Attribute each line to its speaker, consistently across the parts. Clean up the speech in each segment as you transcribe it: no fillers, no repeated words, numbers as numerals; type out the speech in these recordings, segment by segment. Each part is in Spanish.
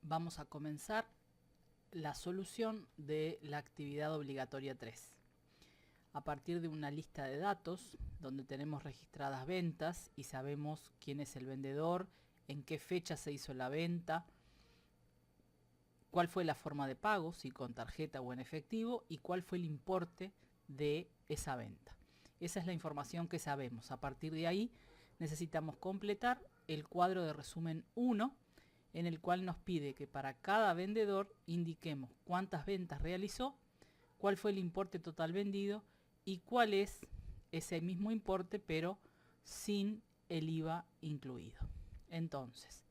Speaker 1: vamos a comenzar la solución de la actividad obligatoria 3. A partir de una lista de datos donde tenemos registradas ventas y sabemos quién es el vendedor, en qué fecha se hizo la venta, cuál fue la forma de pago, si con tarjeta o en efectivo, y cuál fue el importe de esa venta. Esa es la información que sabemos. A partir de ahí necesitamos completar el cuadro de resumen 1, en el cual nos pide que para cada vendedor indiquemos cuántas ventas realizó, cuál fue el importe total vendido y cuál es ese mismo importe pero sin el IVA incluido. Entonces,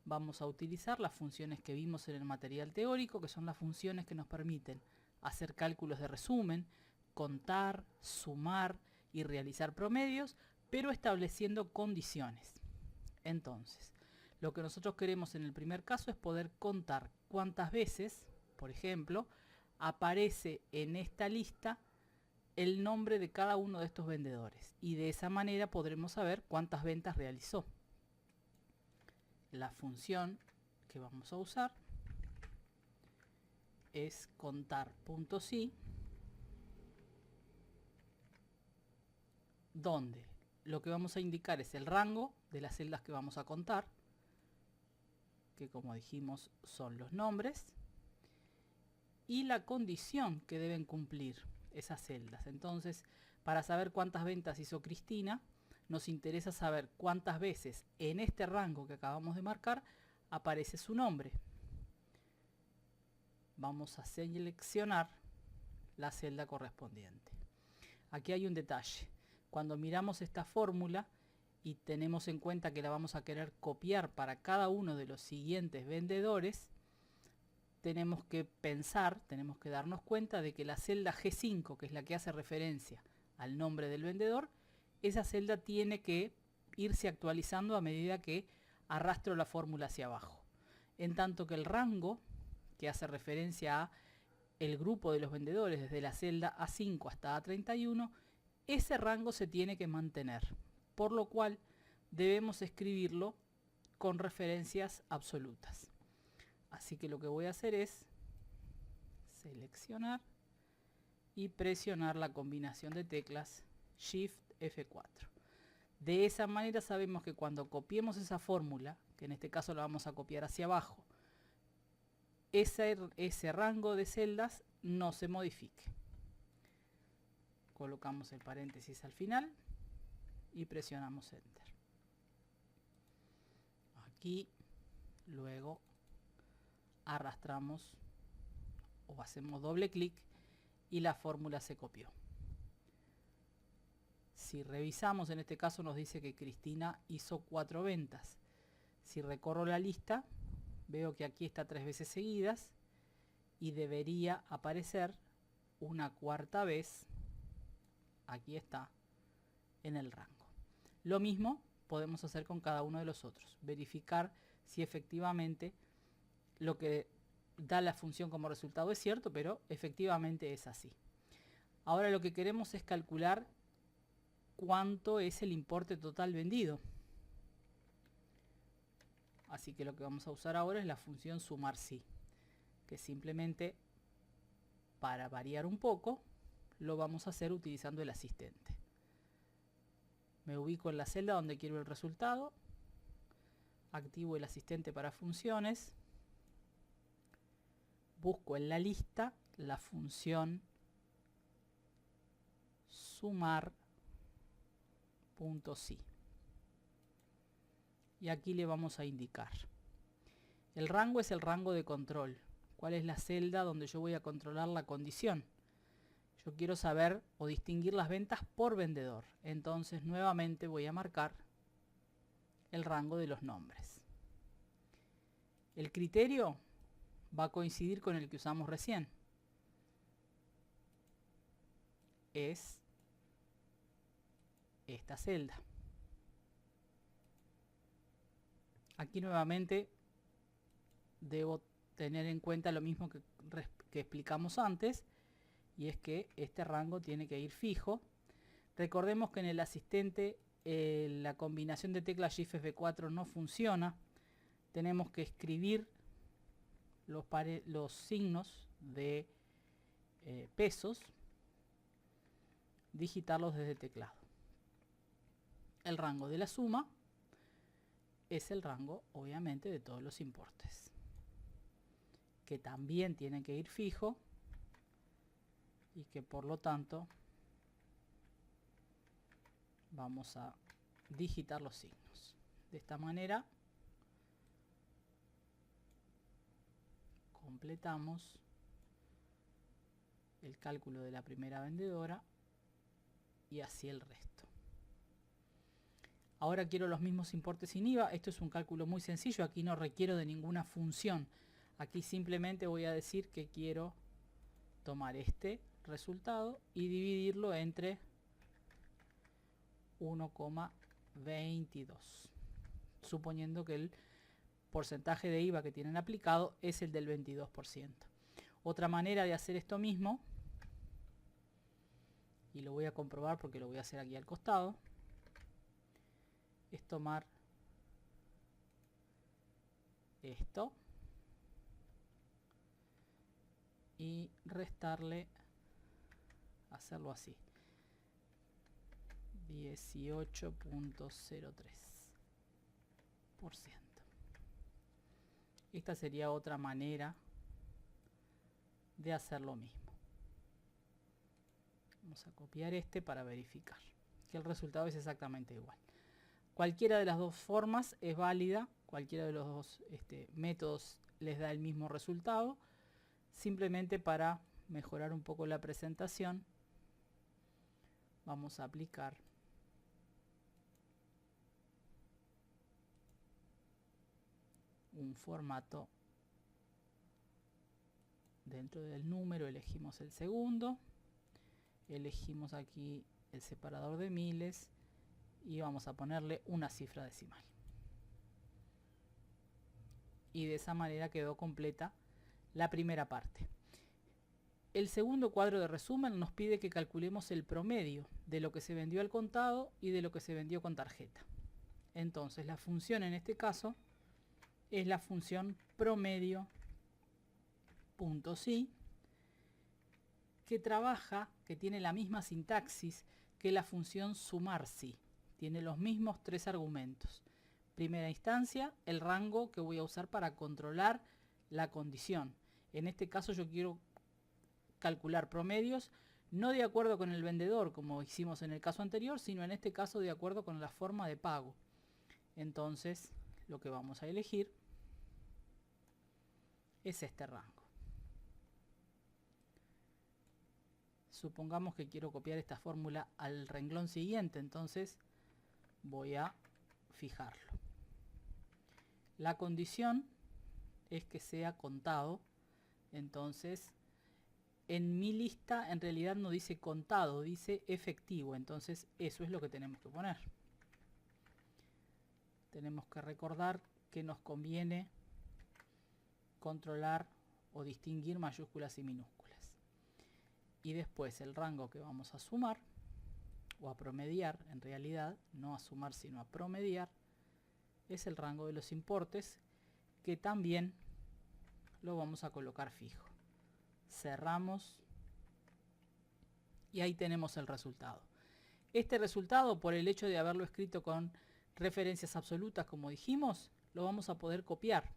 Speaker 1: vamos a utilizar las funciones que vimos en el material teórico, que son las funciones que nos permiten hacer cálculos de resumen, contar, sumar y realizar promedios, pero estableciendo condiciones. Entonces, lo que nosotros queremos en el primer caso es poder contar cuántas veces, por ejemplo, aparece en esta lista el nombre de cada uno de estos vendedores, y de esa manera podremos saber cuántas ventas realizó. La función que vamos a usar es contar.si, donde lo que vamos a indicar es el rango de las celdas que vamos a contar, que como dijimos son los nombres, y la condición que deben cumplir esas celdas. Entonces, para saber cuántas ventas hizo Cristina, nos interesa saber cuántas veces en este rango que acabamos de marcar aparece su nombre. Vamos a seleccionar la celda correspondiente. Aquí hay un detalle. Cuando miramos esta fórmula y tenemos en cuenta que la vamos a querer copiar para cada uno de los siguientes vendedores, tenemos que pensar, tenemos que darnos cuenta de que la celda G5, que es la que hace referencia al nombre del vendedor, esa celda tiene que irse actualizando a medida que arrastro la fórmula hacia abajo. En tanto que el rango, que hace referencia a el grupo de los vendedores desde la celda A5 hasta A31, ese rango se tiene que mantener, por lo cual debemos escribirlo con referencias absolutas. Así que lo que voy a hacer es seleccionar y presionar la combinación de teclas Shift F4. De esa manera sabemos que cuando copiemos esa fórmula, que en este caso la vamos a copiar hacia abajo, ese rango de celdas no se modifique. Colocamos el paréntesis al final y presionamos Enter. Aquí luego arrastramos o hacemos doble clic y la fórmula se copió. Si revisamos, en este caso nos dice que Cristina hizo 4 ventas. Si recorro la lista, veo que aquí está 3 veces seguidas y debería aparecer una cuarta vez, aquí está, en el rango. Lo mismo podemos hacer con cada uno de los otros, verificar si efectivamente lo que da la función como resultado es cierto, pero efectivamente es así. Ahora lo que queremos es calcular cuánto es el importe total vendido. Así que lo que vamos a usar ahora es la función sumar si, que simplemente, para variar un poco, lo vamos a hacer utilizando el asistente. Me ubico en la celda donde quiero el resultado, activo el asistente para funciones, busco en la lista la función sumar.si y aquí le vamos a indicar. El rango es el rango de control. ¿Cuál es la celda donde yo voy a controlar la condición? Yo quiero saber o distinguir las ventas por vendedor. Entonces nuevamente voy a marcar el rango de los nombres. El criterio va a coincidir con el que usamos recién. Es esta celda. Aquí nuevamente debo tener en cuenta lo mismo que explicamos antes, y es que este rango tiene que ir fijo. Recordemos que en el asistente la combinación de teclas Shift F4 no funciona. Tenemos que escribir los signos de pesos, digitarlos desde el teclado. El rango de la suma es el rango, obviamente, de todos los importes, que también tienen que ir fijo y que por lo tanto vamos a digitar los signos. De esta manera completamos el cálculo de la primera vendedora y así el resto. Ahora quiero los mismos importes sin IVA. Esto es un cálculo muy sencillo, aquí no requiero de ninguna función. Aquí simplemente voy a decir que quiero tomar este resultado y dividirlo entre 1,22, suponiendo que el porcentaje de IVA que tienen aplicado es el del 22%. Otra manera de hacer esto mismo, y lo voy a comprobar porque lo voy a hacer aquí al costado, es tomar esto y restarle, hacerlo así, 18,03%. Esta sería otra manera de hacer lo mismo. Vamos a copiar este para verificar que el resultado es exactamente igual. Cualquiera de las dos formas es válida, cualquiera de los dos métodos les da el mismo resultado. Simplemente para mejorar un poco la presentación, vamos a aplicar un formato dentro del número. Elegimos el segundo, elegimos aquí el separador de miles y vamos a ponerle una cifra decimal. Y de esa manera quedó completa la primera parte. El segundo cuadro de resumen nos pide que calculemos el promedio de lo que se vendió al contado y de lo que se vendió con tarjeta. Entonces la función en este caso es la función promedio.si, que trabaja, que tiene la misma sintaxis que la función sumarsi. Tiene los mismos tres argumentos. Primera instancia, el rango que voy a usar para controlar la condición. En este caso yo quiero calcular promedios no de acuerdo con el vendedor como hicimos en el caso anterior, sino en este caso de acuerdo con la forma de pago. Entonces lo que vamos a elegir es este rango. Supongamos que quiero copiar esta fórmula al renglón siguiente, entonces voy a fijarlo. La condición es que sea contado, entonces en mi lista en realidad no dice contado, dice efectivo, entonces eso es lo que tenemos que poner. Tenemos que recordar que nos conviene controlar o distinguir mayúsculas y minúsculas. Y después el rango que vamos a sumar, o a promediar en realidad, no a sumar sino a promediar, es el rango de los importes, que también lo vamos a colocar fijo. Cerramos y ahí tenemos el resultado. Este resultado, por el hecho de haberlo escrito con referencias absolutas como dijimos, lo vamos a poder copiar.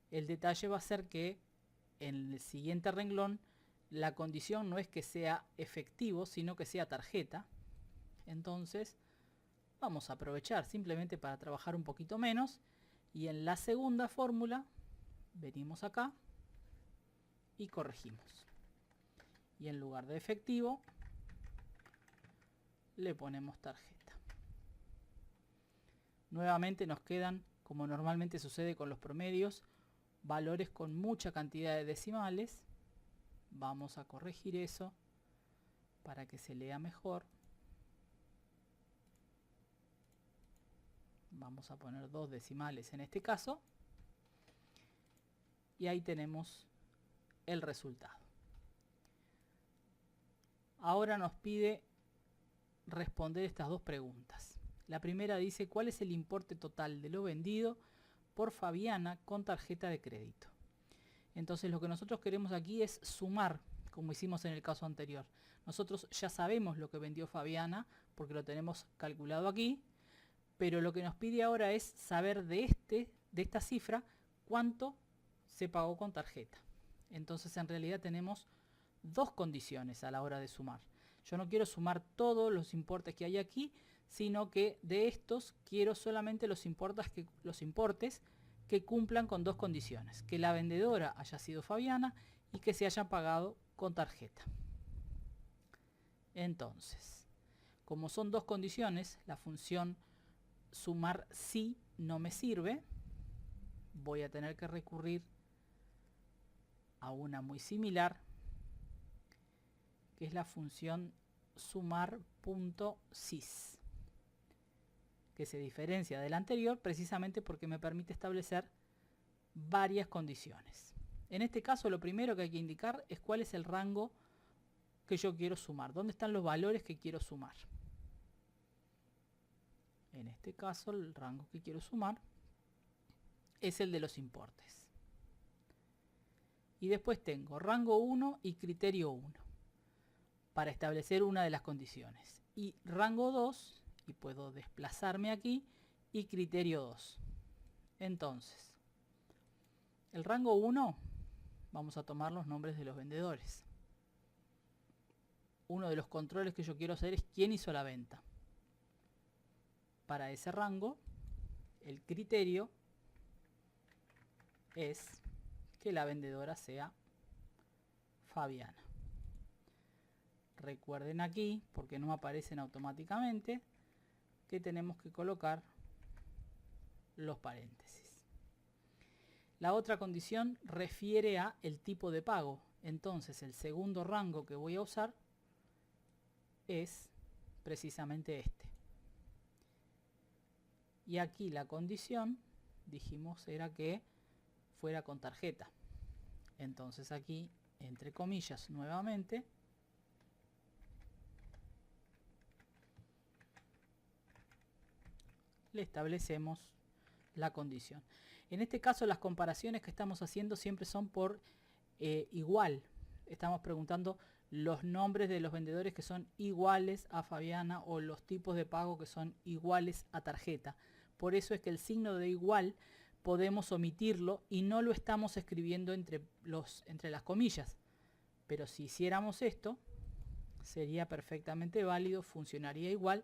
Speaker 1: El detalle va a ser que en el siguiente renglón la condición no es que sea efectivo, sino que sea tarjeta. Entonces vamos a aprovechar simplemente para trabajar un poquito menos, y en la segunda fórmula venimos acá y corregimos. Y en lugar de efectivo le ponemos tarjeta. Nuevamente nos quedan, como normalmente sucede con los promedios, valores con mucha cantidad de decimales. Vamos a corregir eso para que se lea mejor. Vamos a poner 2 decimales en este caso. Y ahí tenemos el resultado. Ahora nos pide responder estas dos preguntas. La primera dice: ¿cuál es el importe total de lo vendido por Fabiana con tarjeta de crédito? Entonces lo que nosotros queremos aquí es sumar, como hicimos en el caso anterior. Nosotros ya sabemos lo que vendió Fabiana porque lo tenemos calculado aquí, pero lo que nos pide ahora es saber de esta cifra cuánto se pagó con tarjeta. Entonces en realidad tenemos dos condiciones a la hora de sumar. Yo no quiero sumar todos los importes que hay aquí, sino que de estos quiero solamente los importes que cumplan con dos condiciones: que la vendedora haya sido Fabiana y que se hayan pagado con tarjeta. Entonces, como son dos condiciones, la función sumar sí no me sirve. Voy a tener que recurrir a una muy similar, que es la función sumar.sys, que se diferencia de la anterior precisamente porque me permite establecer varias condiciones. En este caso lo primero que hay que indicar es cuál es el rango que yo quiero sumar, dónde están los valores que quiero sumar. En este caso el rango que quiero sumar es el de los importes. Y después tengo rango 1 y criterio 1 para establecer una de las condiciones. Y rango 2, y puedo desplazarme aquí, y criterio 2. Entonces, el rango 1, vamos a tomar los nombres de los vendedores. Uno de los controles que yo quiero hacer es quién hizo la venta. Para ese rango, el criterio es que la vendedora sea Fabiana. Recuerden aquí, porque no aparecen automáticamente, que tenemos que colocar los paréntesis. La otra condición refiere a el tipo de pago. Entonces el segundo rango que voy a usar es precisamente este. Y aquí la condición, dijimos, era que fuera con tarjeta. Entonces aquí, entre comillas, nuevamente, le establecemos la condición. En este caso las comparaciones que estamos haciendo siempre son por igual. Estamos preguntando los nombres de los vendedores que son iguales a Fabiana o los tipos de pago que son iguales a tarjeta. Por eso es que el signo de igual podemos omitirlo y no lo estamos escribiendo entre las comillas. Pero si hiciéramos esto, sería perfectamente válido, funcionaría igual.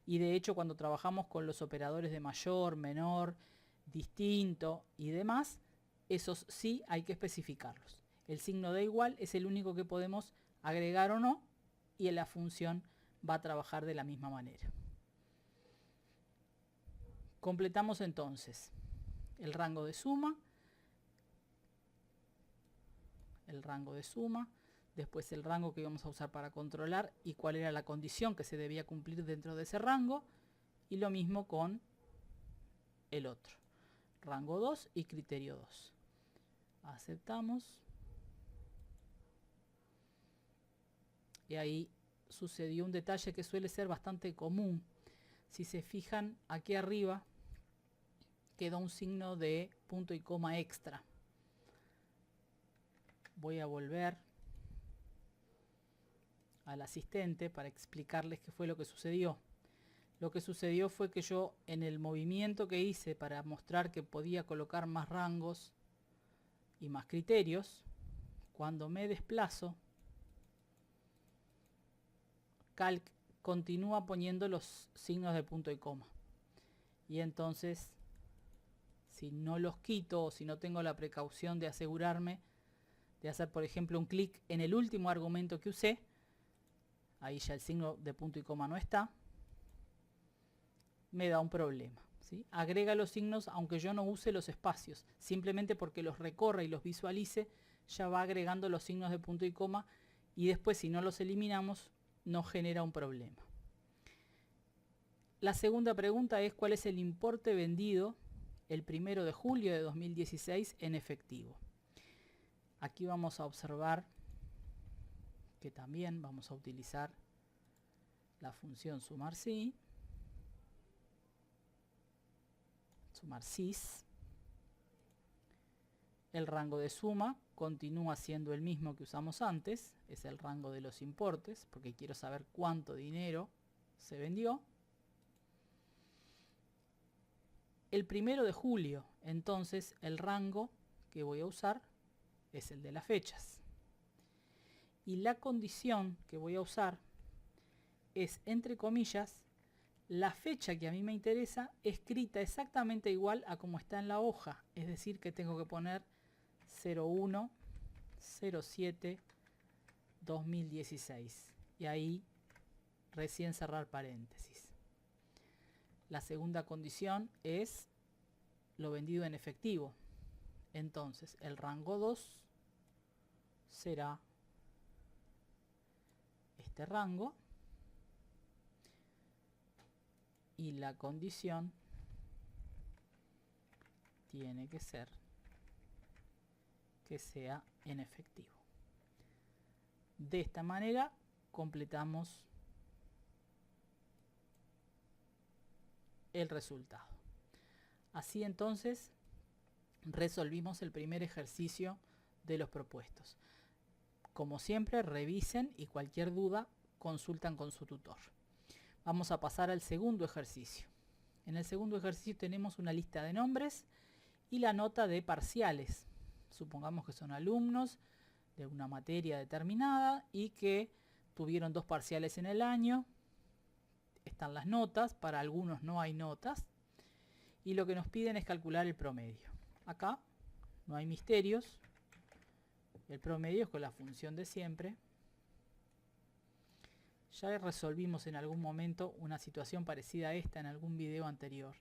Speaker 1: Y de hecho cuando trabajamos con los operadores de mayor, menor, distinto y demás, esos sí hay que especificarlos. El signo de igual es el único que podemos agregar o no, y en la función va a trabajar de la misma manera. Completamos entonces el rango de suma, después el rango que íbamos a usar para controlar y cuál era la condición que se debía cumplir dentro de ese rango, y lo mismo con el otro, rango 2 y criterio 2. Aceptamos. Y ahí sucedió un detalle que suele ser bastante común. Si se fijan, aquí arriba quedó un signo de punto y coma extra. Voy a volver al asistente para explicarles qué fue lo que sucedió. Lo que sucedió fue que yo, en el movimiento que hice para mostrar que podía colocar más rangos y más criterios, cuando me desplazo, Calc continúa poniendo los signos de punto y coma. Y entonces, si no los quito o si no tengo la precaución de asegurarme de hacer, por ejemplo, un clic en el último argumento que usé, ahí ya el signo de punto y coma no está, me da un problema, ¿sí? Agrega los signos aunque yo no use los espacios, simplemente porque los recorra y los visualice, ya va agregando los signos de punto y coma, y después si no los eliminamos nos genera un problema. La segunda pregunta es cuál es el importe vendido el 1 de julio de 2016 en efectivo. Aquí vamos a observar que también vamos a utilizar la función sumar sys, El rango de suma continúa siendo el mismo que usamos antes, es el rango de los importes, porque quiero saber cuánto dinero se vendió. El 1 de julio, entonces el rango que voy a usar es el de las fechas. Y la condición que voy a usar es, entre comillas, la fecha que a mí me interesa escrita exactamente igual a como está en la hoja. Es decir, que tengo que poner 01/07/2016. Y ahí recién cerrar paréntesis. La segunda condición es lo vendido en efectivo. Entonces, el rango 2 será este rango. Y la condición tiene que ser que sea en efectivo. De esta manera completamos el resultado. Así entonces resolvimos el primer ejercicio de los propuestos. Como siempre, revisen y cualquier duda consultan con su tutor. Vamos a pasar al segundo ejercicio. En el segundo ejercicio tenemos una lista de nombres y la nota de parciales. Supongamos que son alumnos de una materia determinada y que tuvieron 2 parciales en el año. Están las notas, para algunos no hay notas. Y lo que nos piden es calcular el promedio. Acá no hay misterios. El promedio es con la función de siempre. Ya resolvimos en algún momento una situación parecida a esta en algún video anterior.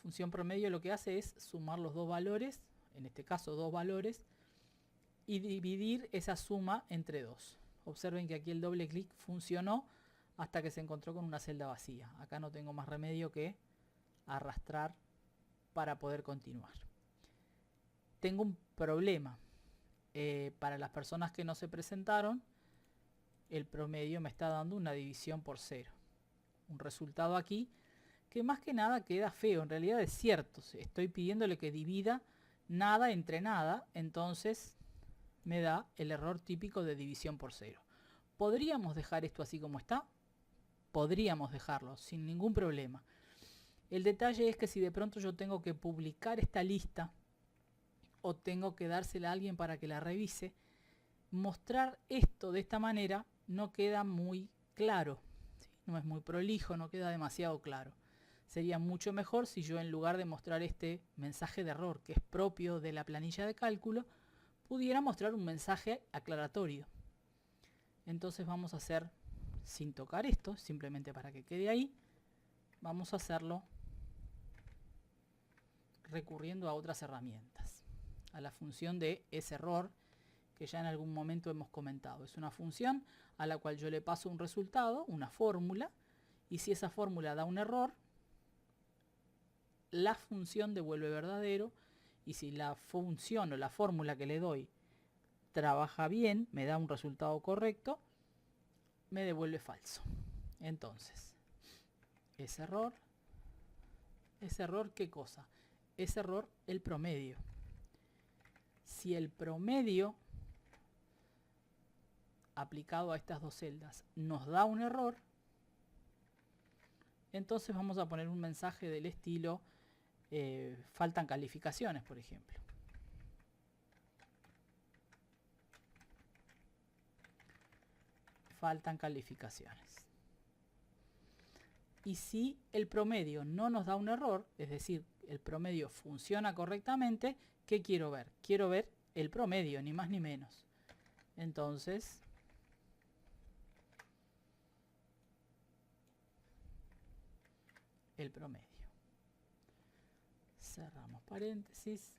Speaker 1: Función promedio lo que hace es sumar los dos valores, en este caso 2 valores, y dividir esa suma entre 2. Observen que aquí el doble clic funcionó hasta que se encontró con una celda vacía. Acá no tengo más remedio que arrastrar para poder continuar. Tengo un problema. Para las personas que no se presentaron, el promedio me está dando una división por 0. Un resultado aquí que más que nada queda feo. En realidad es cierto. Estoy pidiéndole que divida nada entre nada. Entonces me da el error típico de división por 0. ¿Podríamos dejar esto así como está? Podríamos dejarlo sin ningún problema. El detalle es que si de pronto yo tengo que publicar esta lista o tengo que dársela a alguien para que la revise, mostrar esto de esta manera no queda muy claro, ¿sí? No es muy prolijo, no queda demasiado claro. Sería mucho mejor si yo, en lugar de mostrar este mensaje de error que es propio de la planilla de cálculo, pudiera mostrar un mensaje aclaratorio. Entonces vamos a hacer, sin tocar esto, simplemente para que quede ahí, vamos a hacerlo recurriendo a otras herramientas. A la función de EsError, que ya en algún momento hemos comentado. Es una función a la cual yo le paso un resultado, una fórmula, y si esa fórmula da un error, la función devuelve verdadero, y si la función o la fórmula que le doy trabaja bien, me da un resultado correcto, me devuelve falso. Entonces, EsError, ¿qué cosa? EsError el promedio. Si el promedio aplicado a estas dos celdas nos da un error, entonces vamos a poner un mensaje del estilo faltan calificaciones, por ejemplo. Faltan calificaciones. Y si el promedio no nos da un error, es decir, el promedio funciona correctamente, ¿qué quiero ver? Quiero ver el promedio, ni más ni menos. Entonces, el promedio. Cerramos paréntesis.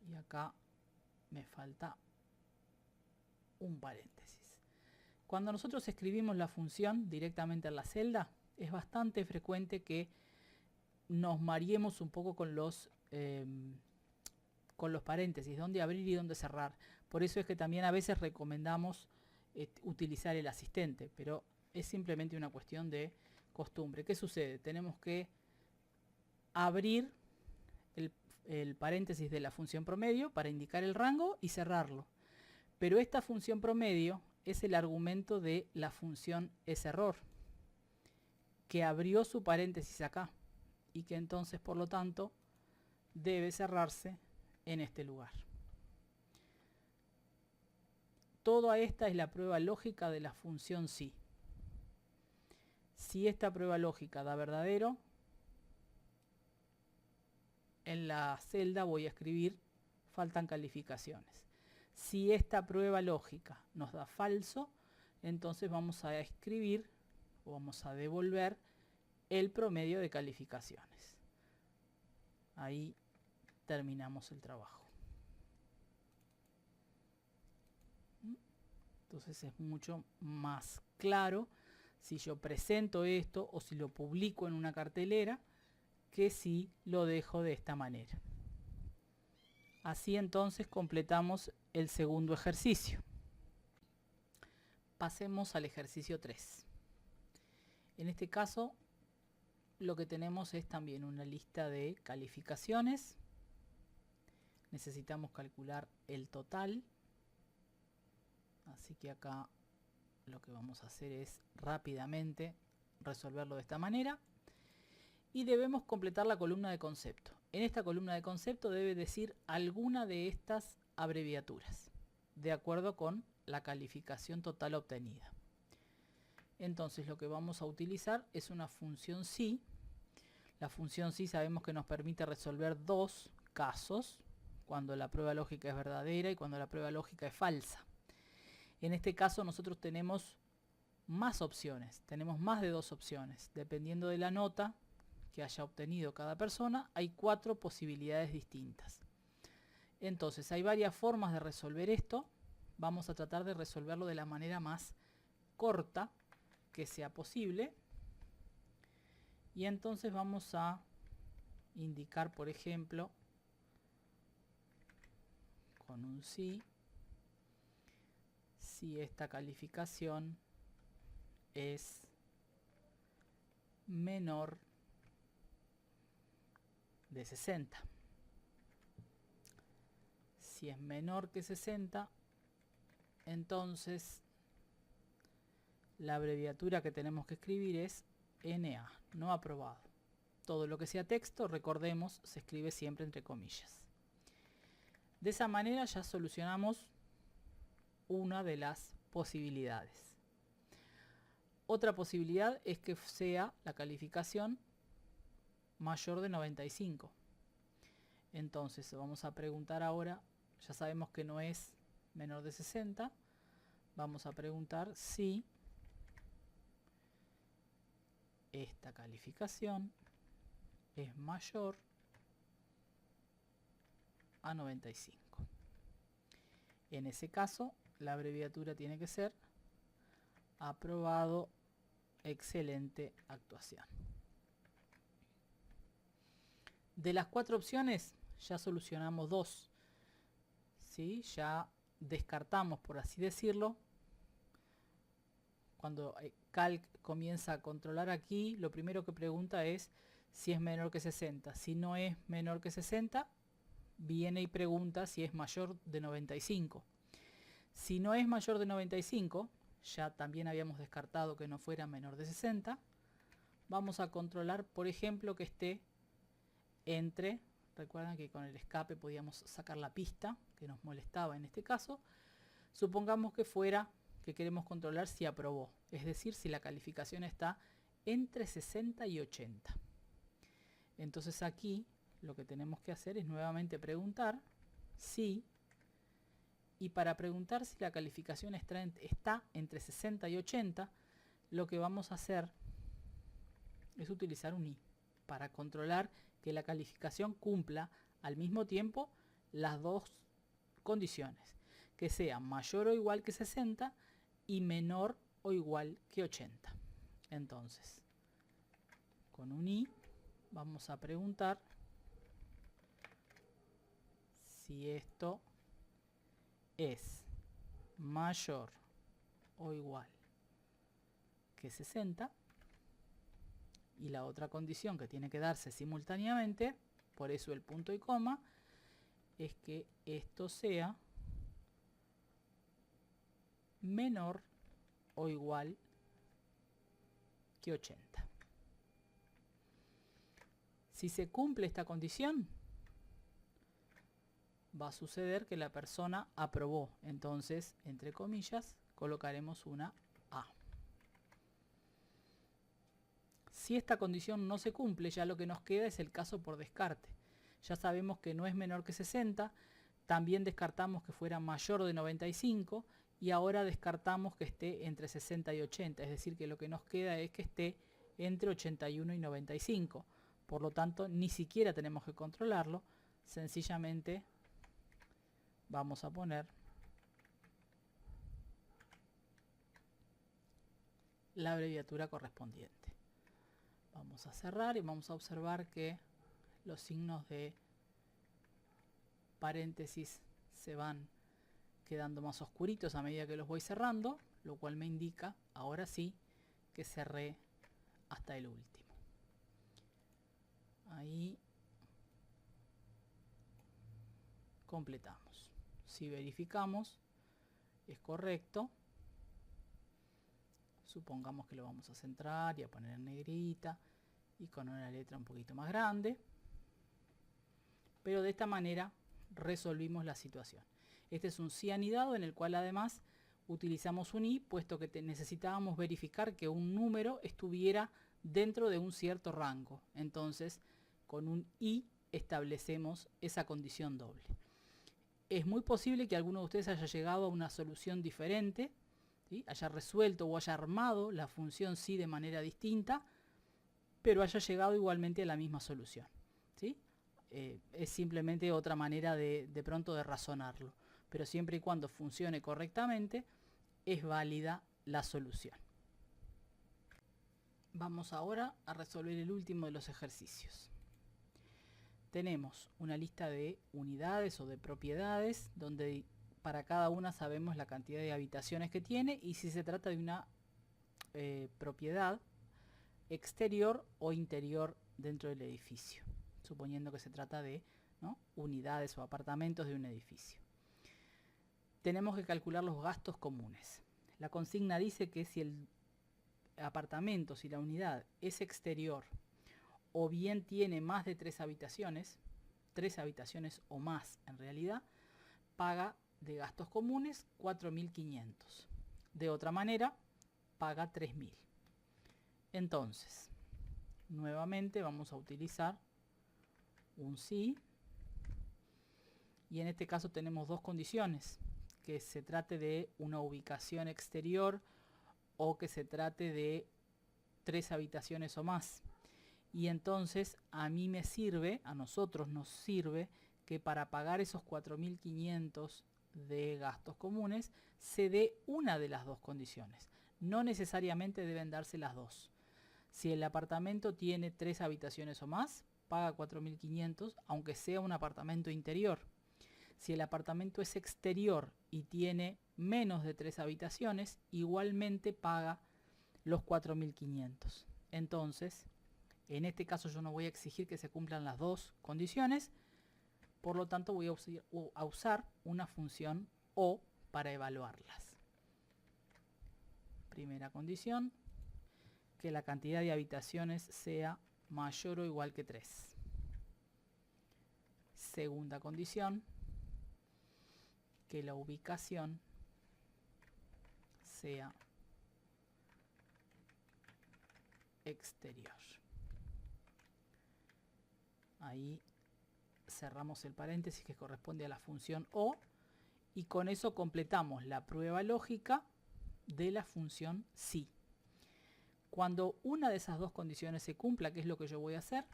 Speaker 1: Y acá me falta un paréntesis. Cuando nosotros escribimos la función directamente en la celda, es bastante frecuente que nos mareemos un poco con los paréntesis, dónde abrir y dónde cerrar. Por eso es que también a veces recomendamos utilizar el asistente, pero es simplemente una cuestión de costumbre. ¿Qué sucede? Tenemos que abrir el paréntesis de la función promedio para indicar el rango y cerrarlo. Pero esta función promedio es el argumento de la función sError, que abrió su paréntesis acá y que entonces, por lo tanto, debe cerrarse en este lugar. Toda esta es la prueba lógica de la función sí. Si esta prueba lógica da verdadero, en la celda voy a escribir faltan calificaciones. Si esta prueba lógica nos da falso, entonces vamos a escribir o vamos a devolver el promedio de calificaciones. Ahí terminamos el trabajo. Entonces es mucho más claro si yo presento esto o si lo publico en una cartelera que si lo dejo de esta manera. Así entonces completamos el segundo ejercicio. Pasemos al ejercicio 3. En este caso lo que tenemos es también una lista de calificaciones. Necesitamos calcular el total. Así que acá lo que vamos a hacer es rápidamente resolverlo de esta manera. Y debemos completar la columna de concepto. En esta columna de concepto debe decir alguna de estas abreviaturas, de acuerdo con la calificación total obtenida. Entonces lo que vamos a utilizar es una función sí. La función sí sabemos que nos permite resolver dos casos, cuando la prueba lógica es verdadera y cuando la prueba lógica es falsa. En este caso nosotros tenemos más opciones, tenemos más de dos opciones. Dependiendo de la nota que haya obtenido cada persona, hay 4 posibilidades distintas. Entonces hay varias formas de resolver esto. Vamos a tratar de resolverlo de la manera más corta que sea posible. Y entonces vamos a indicar, por ejemplo, con un sí, si esta calificación es menor de 60. Si es menor que 60, entonces la abreviatura que tenemos que escribir es NA, no aprobado. Todo lo que sea texto, recordemos, se escribe siempre entre comillas. De esa manera ya solucionamos una de las posibilidades. Otra posibilidad es que sea la calificación mayor de 95. Entonces vamos a preguntar ahora, ya sabemos que no es menor de 60, vamos a preguntar si esta calificación es mayor a 95. En ese caso, la abreviatura tiene que ser aprobado, excelente actuación. De las 4 opciones ya solucionamos 2. ¿Sí? Ya descartamos, por así decirlo. Cuando Calc comienza a controlar aquí, lo primero que pregunta es si es menor que 60. Si no es menor que 60, viene y pregunta si es mayor de 95. Si no es mayor de 95, ya también habíamos descartado que no fuera menor de 60, vamos a controlar, por ejemplo, que esté entre, recuerdan que con el escape podíamos sacar la pista que nos molestaba en este caso, supongamos que fuera que queremos controlar si aprobó, es decir, si la calificación está entre 60 y 80. Entonces aquí lo que tenemos que hacer es nuevamente preguntar si, y para preguntar si la calificación está entre 60 y 80, lo que vamos a hacer es utilizar un i para controlar que la calificación cumpla al mismo tiempo las dos condiciones, que sea mayor o igual que 60 y menor o igual que 80. Entonces, con un i vamos a preguntar si esto es mayor o igual que 60 y la otra condición que tiene que darse simultáneamente, por eso el punto y coma, es que esto sea menor o igual que 80. Si se cumple esta condición, va a suceder que la persona aprobó. Entonces, entre comillas, colocaremos una A. Si esta condición no se cumple, ya lo que nos queda es el caso por descarte. Ya sabemos que no es menor que 60, también descartamos que fuera mayor de 95 y ahora descartamos que esté entre 60 y 80, es decir, que lo que nos queda es que esté entre 81 y 95. Por lo tanto, ni siquiera tenemos que controlarlo, sencillamente vamos a poner la abreviatura correspondiente. Vamos a cerrar y vamos a observar que los signos de paréntesis se van quedando más oscuritos a medida que los voy cerrando, lo cual me indica, ahora sí, que cerré hasta el último. Ahí completamos. Si verificamos, es correcto. Supongamos que lo vamos a centrar y a poner en negrita y con una letra un poquito más grande. Pero de esta manera resolvimos la situación. Este es un sí anidado en el cual además utilizamos un i, puesto que necesitábamos verificar que un número estuviera dentro de un cierto rango. Entonces, con un i establecemos esa condición doble. Es muy posible que alguno de ustedes haya llegado a una solución diferente, ¿sí? Haya resuelto o haya armado la función sí de manera distinta, pero haya llegado igualmente a la misma solución, ¿sí? Es simplemente otra manera de pronto de razonarlo, pero siempre y cuando funcione correctamente es válida la solución. Vamos ahora a resolver el último de los ejercicios. Tenemos una lista de unidades o de propiedades donde para cada una sabemos la cantidad de habitaciones que tiene y si se trata de una propiedad exterior o interior dentro del edificio, suponiendo que se trata de, ¿no?, unidades o apartamentos de un edificio. Tenemos que calcular los gastos comunes. La consigna dice que si el apartamento, si la unidad es exterior o bien tiene más de 3 habitaciones o más en realidad, paga de gastos comunes 4.500. De otra manera, paga 3.000. Entonces, nuevamente vamos a utilizar un sí. Y en este caso tenemos dos condiciones. Que se trate de una ubicación exterior o que se trate de 3 habitaciones o más. Y entonces a mí me sirve, a nosotros nos sirve, que para pagar esos 4.500 de gastos comunes se dé una de las dos condiciones. No necesariamente deben darse las dos. Si el apartamento tiene 3 habitaciones o más, paga 4.500, aunque sea un apartamento interior. Si el apartamento es exterior y tiene menos de 3 habitaciones, igualmente paga los 4.500. Entonces, en este caso yo no voy a exigir que se cumplan las dos condiciones, por lo tanto voy a usar una función o para evaluarlas. Primera condición, que la cantidad de habitaciones sea mayor o igual que 3. Segunda condición, que la ubicación sea exterior. Ahí cerramos el paréntesis que corresponde a la función o y con eso completamos la prueba lógica de la función sí. Cuando una de esas dos condiciones se cumpla, ¿qué es lo que yo voy a hacer?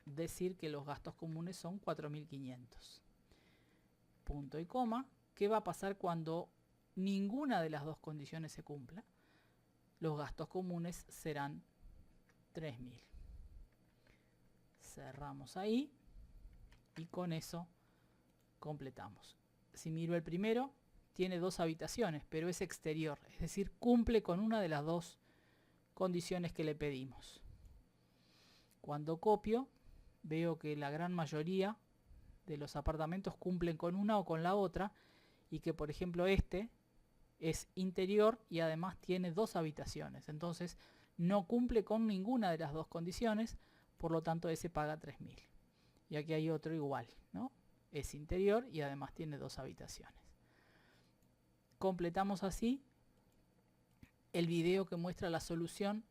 Speaker 1: Decir que los gastos comunes son 4.500. Punto y coma. ¿Qué va a pasar cuando ninguna de las dos condiciones se cumpla? Los gastos comunes serán 3.000. Cerramos ahí y con eso completamos. Si miro el primero, tiene 2 habitaciones, pero es exterior, es decir, cumple con una de las dos condiciones que le pedimos. Cuando copio, veo que la gran mayoría de los apartamentos cumplen con una o con la otra, y que por ejemplo este es interior y además tiene 2 habitaciones. Entonces no cumple con ninguna de las 2 condiciones, por lo tanto ese paga 3.000. Y aquí hay otro igual, ¿no? Es interior y además tiene 2 habitaciones. Completamos así el video que muestra la solución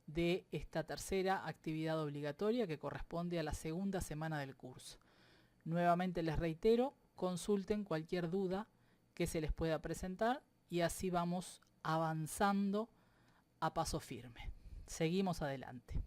Speaker 1: de esta tercera actividad obligatoria, que corresponde a la segunda semana del curso. Nuevamente les reitero, consulten cualquier duda que se les pueda presentar y así vamos avanzando a paso firme. Seguimos adelante.